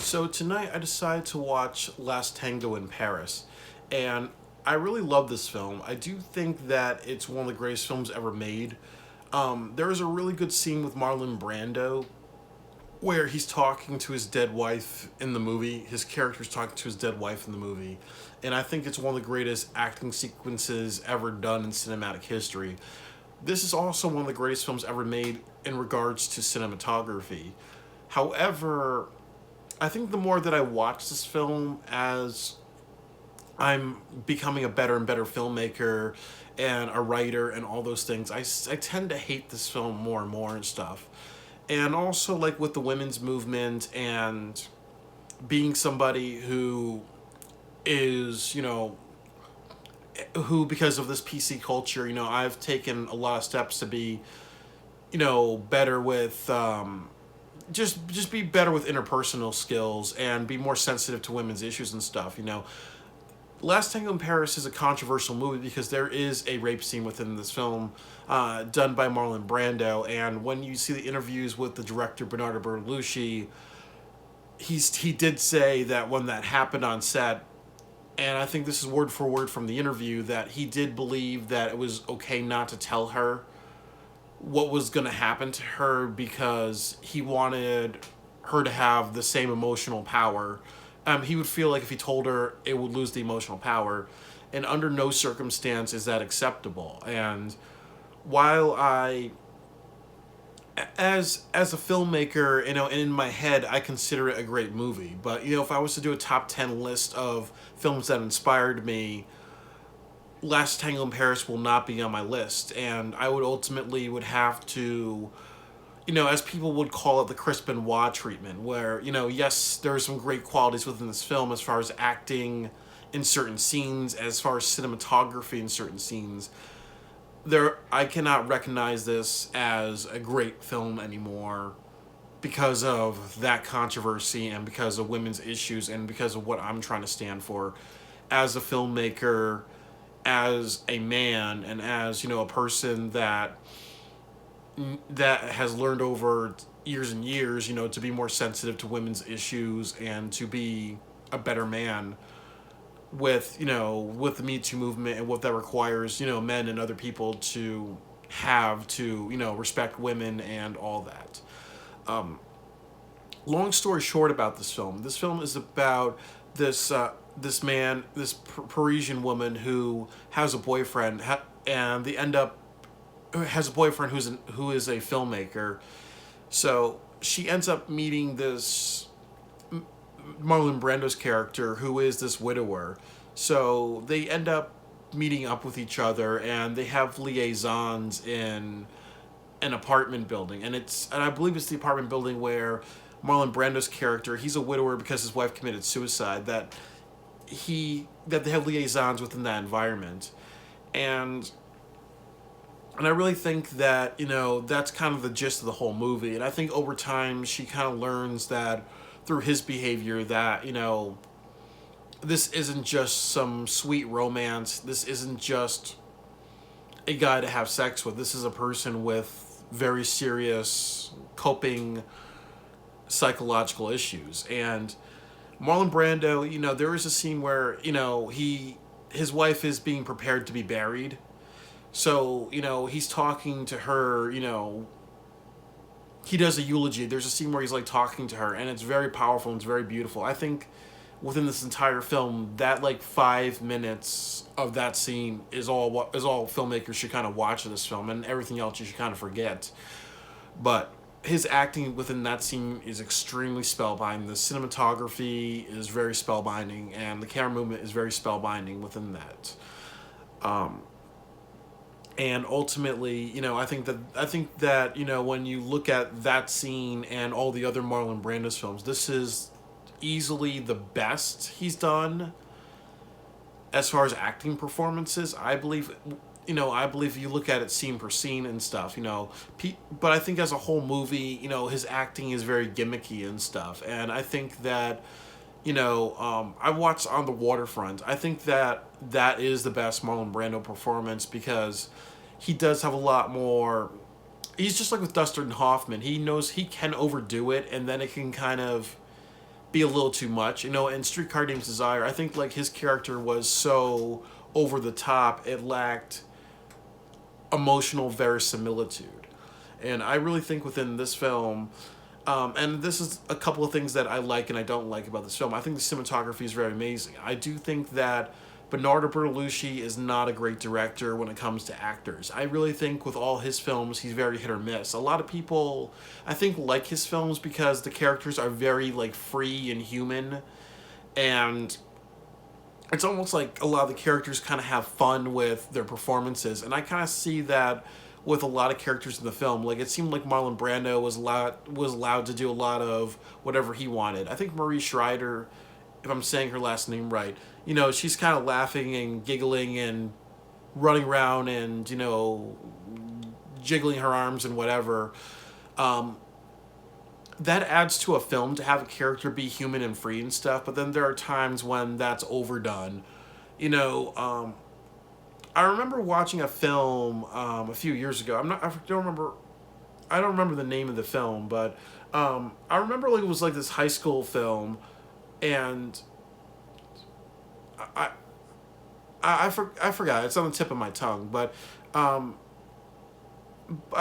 So tonight I decided to watch Last Tango in Paris, and I really love this film. I do think that it's one of the greatest films ever made. There is a really good scene with Marlon Brando where he's talking to his dead wife in the movie. His character's talking to his dead wife in the movie, and I think it's one of the greatest acting sequences ever done in cinematic history. This is also one of the greatest films ever made in regards to cinematography. However, I think the more that I watch this film as I'm becoming a better and better filmmaker and a writer and all those things, I tend to hate this film more and more and stuff. And also, like with the women's movement and being somebody who is, who because of this PC culture, I've taken a lot of steps to be, better with just be better with interpersonal skills and be more sensitive to women's issues and stuff. Last Tango in Paris is a controversial movie because there is a rape scene within this film, done by Marlon Brando. And when you see the interviews with the director Bernardo Bertolucci, he did say that when that happened on set, and I think this is word for word from the interview, that he did believe that it was okay not to tell her what was going to happen to her because he wanted her to have the same emotional power. He would feel like if he told her, it would lose the emotional power, and under no circumstance is that acceptable. And while as a filmmaker, and in my head, I consider it a great movie. But if I was to do a top 10 list of films that inspired me, Last Tango in Paris will not be on my list, and I would ultimately would have to, as people would call it, the Chris Benoit treatment, where, yes, there are some great qualities within this film as far as acting in certain scenes, as far as cinematography in certain scenes. I cannot recognize this as a great film anymore because of that controversy and because of women's issues and because of what I'm trying to stand for as a filmmaker, as a man, and as a person that has learned over years and years, to be more sensitive to women's issues and to be a better man with the Me Too movement and what that requires, men and other people to have to, respect women and all that. Long story short about this film is about this man, this Parisian woman who has a boyfriend, and they end up has a boyfriend who is a filmmaker. So she ends up meeting this Marlon Brando's character, who is this widower. So they end up meeting up with each other, and they have liaisons in an apartment building, and I believe it's the apartment building where Marlon Brando's character, he's a widower because his wife committed suicide. That they have liaisons within that environment, and I really think that that's kind of the gist of the whole movie. And I think over time she kind of learns that through his behavior that this isn't just some sweet romance. This isn't just a guy to have sex with. This is a person with very serious coping psychological issues. And Marlon Brando, there is a scene where his wife is being prepared to be buried. So, he's talking to her, he does a eulogy. There's a scene where he's like talking to her, and it's very powerful and it's very beautiful. I think within this entire film, that like 5 minutes of that scene is all filmmakers should kind of watch in this film, and everything else you should kind of forget. But his acting within that scene is extremely spellbinding. The cinematography is very spellbinding, and the camera movement is very spellbinding within that. And ultimately, I think that when you look at that scene and all the other Marlon Brando's films, this is easily the best he's done as far as acting performances. I believe if you look at it scene per scene and stuff, but I think as a whole movie, his acting is very gimmicky and stuff. And I think that, I watched On the Waterfront. I think that is the best Marlon Brando performance because he does have a lot more. He's just like with Dustin Hoffman. He knows he can overdo it, and then it can kind of be a little too much. You know, in Streetcar Named Desire, I think like his character was so over the top, it lacked emotional verisimilitude. And I really think within this film, and this is a couple of things that I like and I don't like about this film. I think the cinematography is very amazing. I do think that Bernardo Bertolucci is not a great director when it comes to actors. I really think with all his films, he's very hit or miss. A lot of people, I think, like his films because the characters are very like free and human, and it's almost like a lot of the characters kind of have fun with their performances, and I kind of see that with a lot of characters in the film. Like it seemed like Marlon Brando was allowed to do a lot of whatever he wanted. I think Marie Schreider, if I'm saying her last name right, you know, she's kind of laughing and giggling and running around and, you know, jiggling her arms and whatever. That adds to a film to have a character be human and free and stuff, but then there are times when that's overdone. You know, I remember watching a film a few years ago. I don't remember the name of the film, but I remember like it was like this high school film, and I I forgot. It's on the tip of my tongue, but I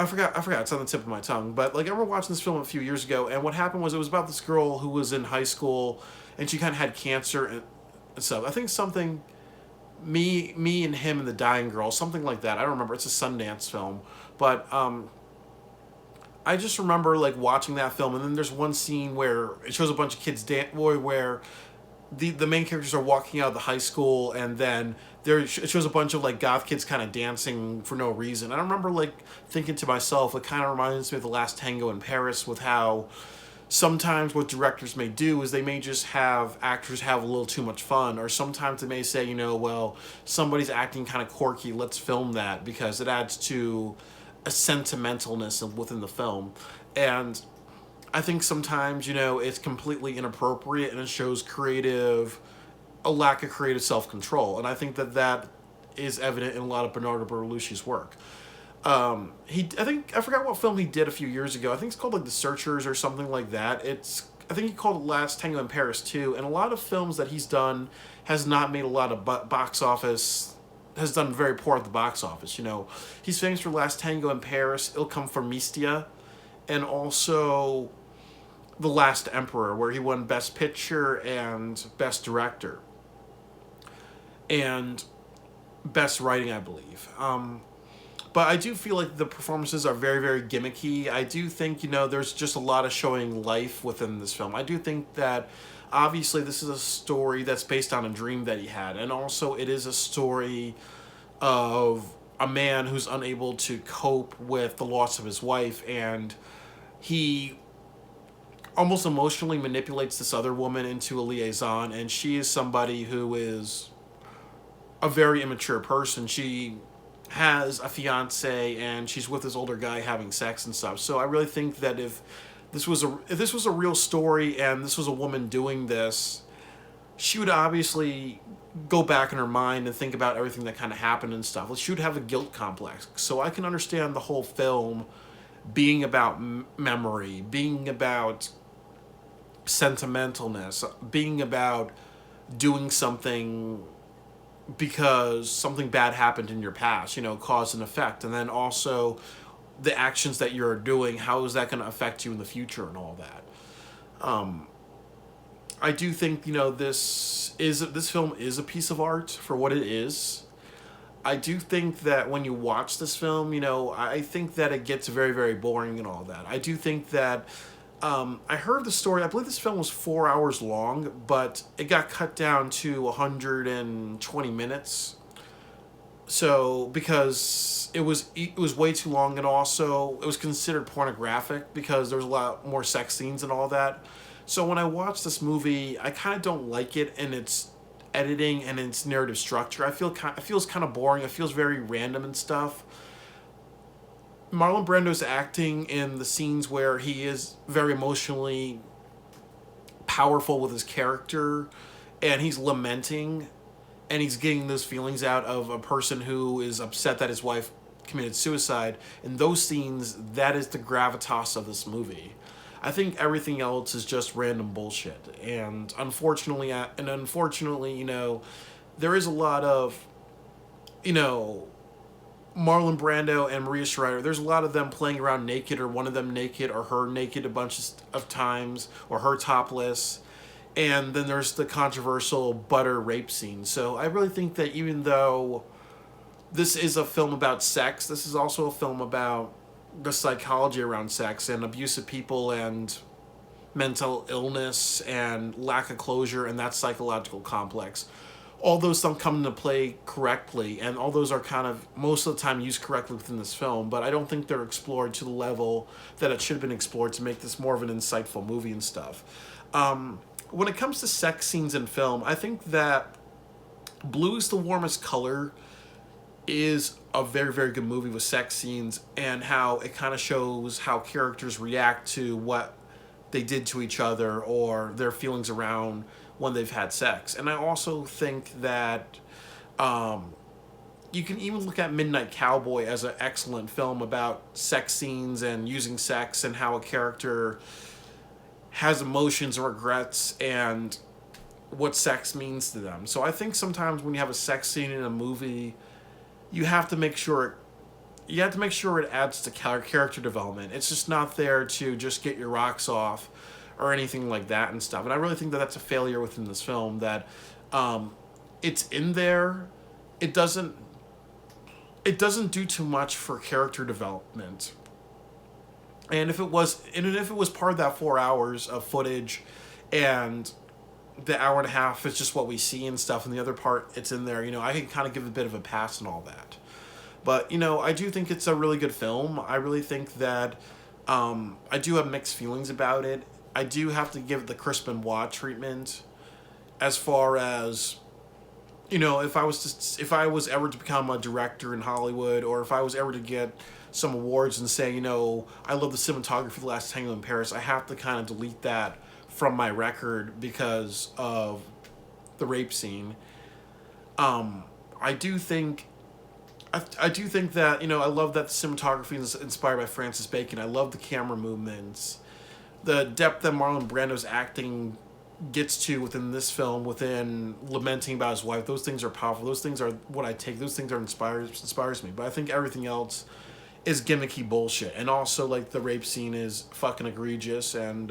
forgot. It's on the tip of my tongue. But like I remember watching this film a few years ago, and what happened was it was about this girl who was in high school, and she kind of had cancer and stuff. I think something, me and him and the dying girl, something like that. I don't remember. It's a Sundance film, but I just remember like watching that film, and then there's one scene where it shows a bunch of kids where the main characters are walking out of the high school, and then it shows a bunch of like goth kids kind of dancing for no reason. I remember like thinking to myself, it kind of reminds me of The Last Tango in Paris, with how sometimes what directors may do is they may just have actors have a little too much fun, or sometimes they may say, you know, well, somebody's acting kind of quirky, let's film that because it adds to a sentimentalness within the film. And I think sometimes, you know, it's completely inappropriate and it shows a lack of creative self-control. And I think that is evident in a lot of Bernardo Bertolucci's work. I forgot what film he did a few years ago. I think it's called like The Searchers or something like that. I think he called it Last Tango in Paris too. And a lot of films that he's done has not made a lot of box office, has done very poor at the box office. You know, he's famous for Last Tango in Paris, Il Conformista, and also The Last Emperor, where he won Best Picture and Best Director and Best Writing, I believe. But I do feel like the performances are very, very gimmicky. I do think, you know, there's just a lot of showing life within this film. I do think that obviously this is a story that's based on a dream that he had, and also it is a story of a man who's unable to cope with the loss of his wife, and he almost emotionally manipulates this other woman into a liaison, and she is somebody who is a very immature person. She has a fiance and she's with this older guy having sex and stuff. So I really think that if this was a real story and this was a woman doing this, she would obviously go back in her mind and think about everything that kind of happened and stuff. She would have a guilt complex. So I can understand the whole film being about memory, being about sentimentalness, being about doing something because something bad happened in your past, you know, cause and effect, and then also the actions that you're doing, how is that going to affect you in the future and all that. I do think, you know, this film is a piece of art for what it is. I do think that when you watch this film, you know, I think that it gets very, very boring and all that. I do think that I heard the story. I believe this film was 4 hours long, but it got cut down to 120 minutes. So because it was way too long, and also it was considered pornographic because there was a lot more sex scenes and all that. So when I watched this movie, I kind of don't like it in its editing and its narrative structure. It feels kind of boring. It feels very random and stuff. Marlon Brando's acting in the scenes where he is very emotionally powerful with his character, and he's lamenting, and he's getting those feelings out of a person who is upset that his wife committed suicide. In those scenes, that is the gravitas of this movie. I think everything else is just random bullshit. And unfortunately, there is a lot of, you know, Marlon Brando and Maria Schreier, there's a lot of them playing around naked, or one of them naked, or her naked a bunch of times, or her topless. And then there's the controversial butter rape scene. So I really think that even though this is a film about sex, this is also a film about the psychology around sex and abusive people and mental illness and lack of closure and that psychological complex. All those don't come into play correctly, and all those are kind of most of the time used correctly within this film, but I don't think they're explored to the level that it should have been explored to make this more of an insightful movie and stuff. When it comes to sex scenes in film, I think that Blue is the Warmest Color is a very, very good movie with sex scenes and how it kind of shows how characters react to what they did to each other or their feelings around when they've had sex. And I also think that you can even look at Midnight Cowboy as an excellent film about sex scenes and using sex and how a character has emotions and regrets and what sex means to them. So I think sometimes when you have a sex scene in a movie, you have to make sure it adds to character development. It's just not there to just get your rocks off or anything like that and stuff. And I really think that that's a failure within this film, that it's in there. It doesn't do too much for character development. And if it was part of that 4 hours of footage, and the hour and a half is just what we see and stuff, and the other part it's in there, I can kind of give a bit of a pass and all that. But I do think it's a really good film. I really think that I do have mixed feelings about it. I do have to give the Chris Benoit treatment, as far as, if I was ever to become a director in Hollywood, or if I was ever to get some awards and say, I love the cinematography of The Last Tango in Paris, I have to kind of delete that from my record because of the rape scene. I do think that, I love that the cinematography is inspired by Francis Bacon. I love the camera movements. The depth that Marlon Brando's acting gets to within this film, within lamenting about his wife, those things are powerful. Those things are what I take. Those things are inspires me. But I think everything else is gimmicky bullshit. And also, like, the rape scene is fucking egregious, and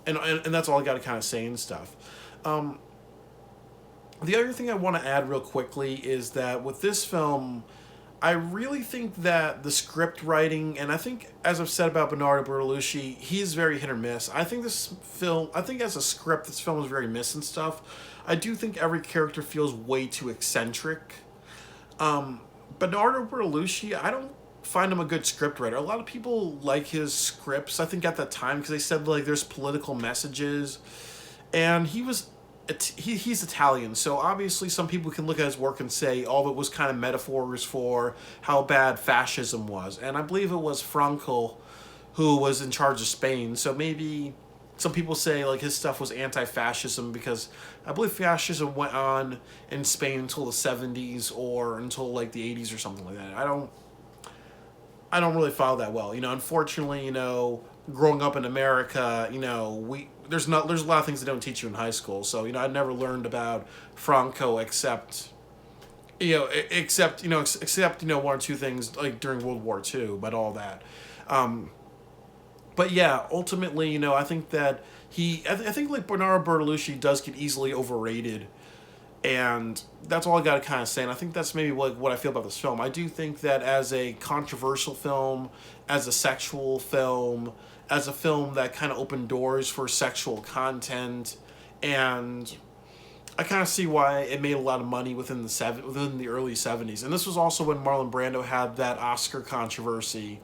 that's all I got to kind of say and stuff. The other thing I want to add real quickly is that with this film, I really think that the script writing, and I think, as I've said about Bernardo Bertolucci, he's very hit or miss. I think as a script, this film is very miss and stuff. I do think every character feels way too eccentric. Bernardo Bertolucci, I don't find him a good script writer. A lot of people like his scripts, I think, at that time, because they said, like, there's political messages, and he's Italian, so obviously some people can look at his work and say all of it was kind of metaphors for how bad fascism was. And I believe it was Franco who was in charge of Spain, so maybe some people say, like, his stuff was anti-fascism, because I believe fascism went on in Spain until the 70s or until, like, the 80s or something like that. I don't really follow that well. Unfortunately, growing up in America, there's a lot of things they don't teach you in high school. So, I never learned about Franco except one or two things, like, during World War II, but all that. But yeah, ultimately, I think that I think, like, Bernardo Bertolucci does get easily overrated. And that's all I got to kind of say. And I think that's maybe what I feel about this film. I do think that as a controversial film, as a sexual film, as a film that kind of opened doors for sexual content, and I kind of see why it made a lot of money within the early 70s. And this was also when Marlon Brando had that Oscar controversy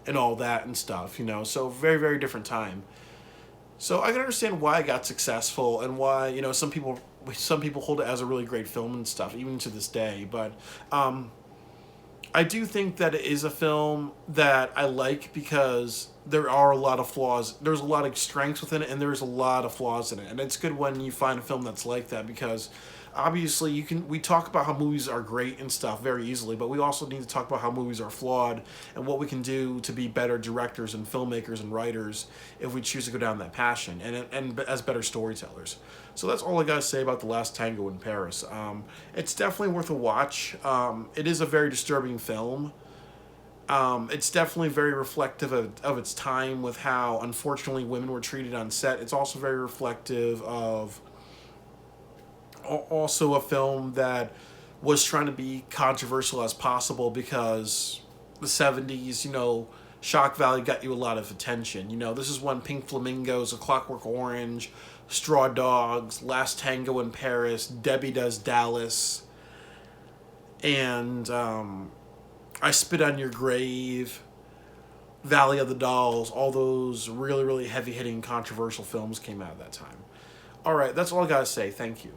and all that and stuff, So very, very different time. So I can understand why it got successful and why, some people hold it as a really great film and stuff, even to this day. But I do think that it is a film that I like because there are a lot of flaws. There's a lot of strengths within it, and there's a lot of flaws in it. And it's good when you find a film that's like that, because Obviously, we talk about how movies are great and stuff very easily, but we also need to talk about how movies are flawed and what we can do to be better directors and filmmakers and writers if we choose to go down that passion and as better storytellers. So that's all I gotta say about The Last Tango in Paris. It's definitely worth a watch. It is a very disturbing film. It's definitely very reflective of its time with how, unfortunately, women were treated on set. It's also very reflective of also a film that was trying to be controversial as possible because the 70s, Shock Valley got you a lot of attention. This is when Pink Flamingos, A Clockwork Orange, Straw Dogs, Last Tango in Paris, Debbie Does Dallas, and I Spit on Your Grave, Valley of the Dolls, all those really, really heavy-hitting, controversial films came out at that time. All right, that's all I gotta say. Thank you.